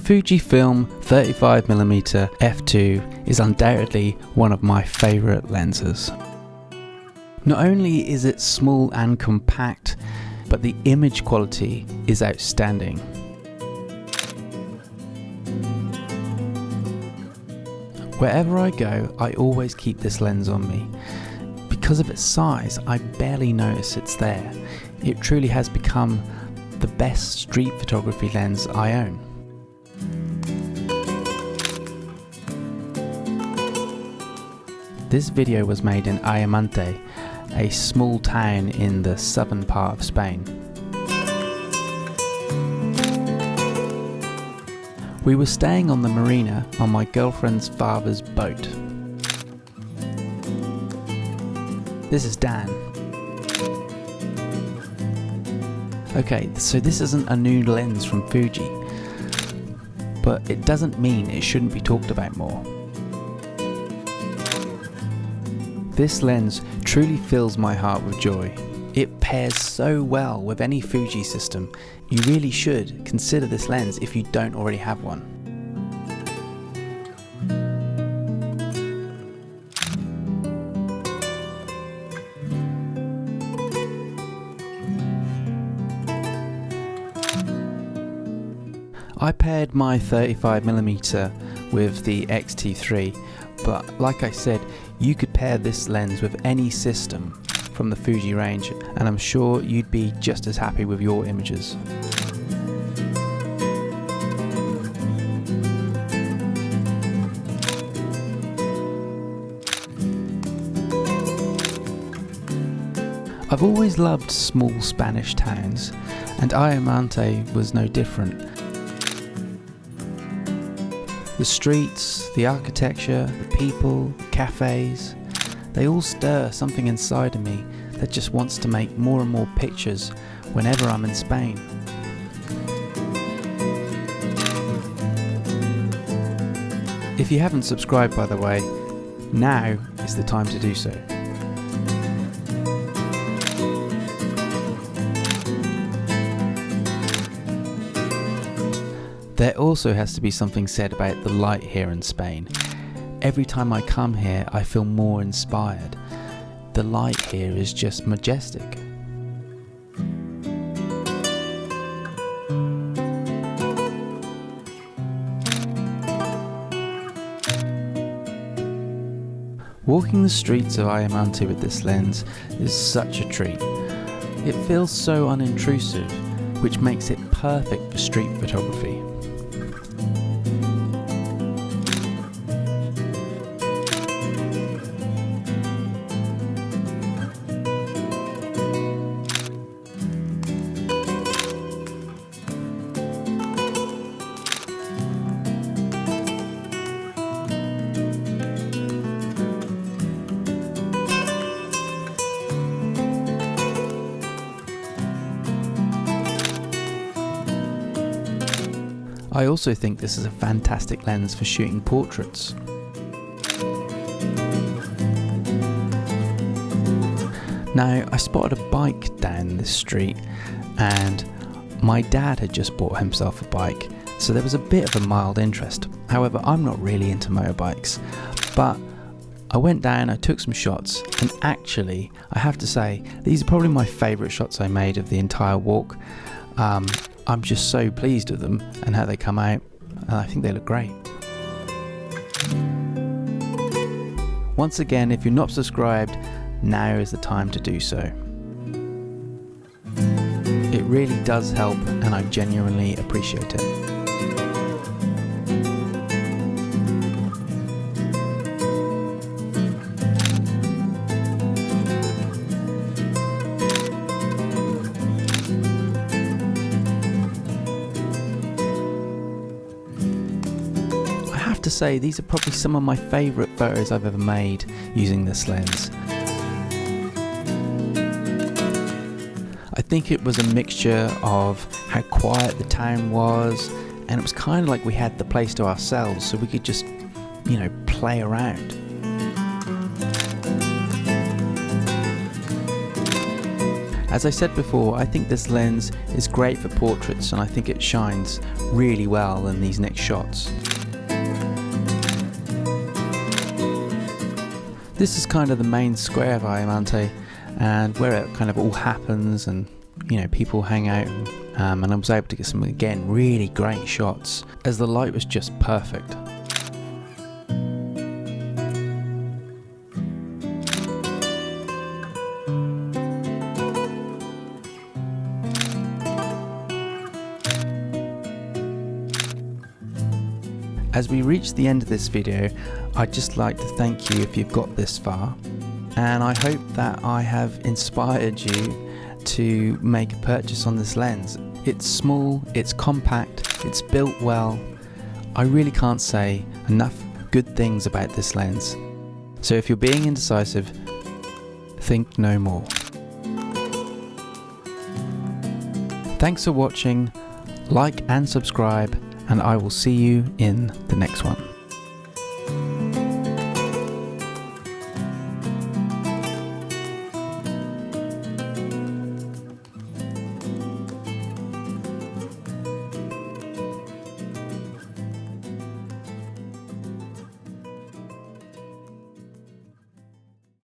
Fujifilm 35mm f2 is undoubtedly one of my favourite lenses. Not only is it small and compact, but the image quality is outstanding. Wherever I go, I always keep this lens on me. Because of its size, I barely notice it's there. It truly has become the best street photography lens I own. This video was made in Ayamonte, a small town in the southern part of Spain. We were staying on the marina on my girlfriend's father's boat. This is Dan. Okay, so this isn't a new lens from Fuji, but it doesn't mean it shouldn't be talked about more. This lens truly fills my heart with joy. It pairs so well with any Fuji system. You really should consider this lens if you don't already have one. I paired my 35mm with the X-T3, but like I said, you could pair this lens with any system from the Fuji range, and I'm sure you'd be just as happy with your images. I've always loved small Spanish towns, and Ayamonte was no different. The streets, the architecture, the people, the cafes, they all stir something inside of me that just wants to make more and more pictures whenever I'm in Spain. If you haven't subscribed, by the way, now is the time to do so. There also has to be something said about the light here in Spain. Every time I come here, I feel more inspired. The light here is just majestic. Walking the streets of Ayamonte with this lens is such a treat. It feels so unintrusive, which makes it perfect for street photography. I also think this is a fantastic lens for shooting portraits. Now, I spotted a bike down this street, and my dad had just bought himself a bike, so there was a bit of a mild interest. However, I'm not really into motorbikes, but I went down, I took some shots, and actually, I have to say, these are probably my favourite shots I made of the entire walk. I'm just so pleased with them and how they come out, and I think they look great. Once again, if you're not subscribed, now is the time to do so. It really does help, and I genuinely appreciate it. To say these are probably some of my favourite photos I've ever made using this lens. I think it was a mixture of how quiet the town was, and it was kind of like we had the place to ourselves, so we could just, play around. As I said before, I think this lens is great for portraits, and I think it shines really well in these next shots. This is kind of the main square of Ayamonte, and where it kind of all happens, and people hang out, and I was able to get some, again, really great shots as the light was just perfect. As we reach the end of this video, I'd just like to thank you if you've got this far, and I hope that I have inspired you to make a purchase on this lens. It's small, it's compact, it's built well. I really can't say enough good things about this lens. So if you're being indecisive, think no more. Thanks for watching, like and subscribe, and I will see you in the next one.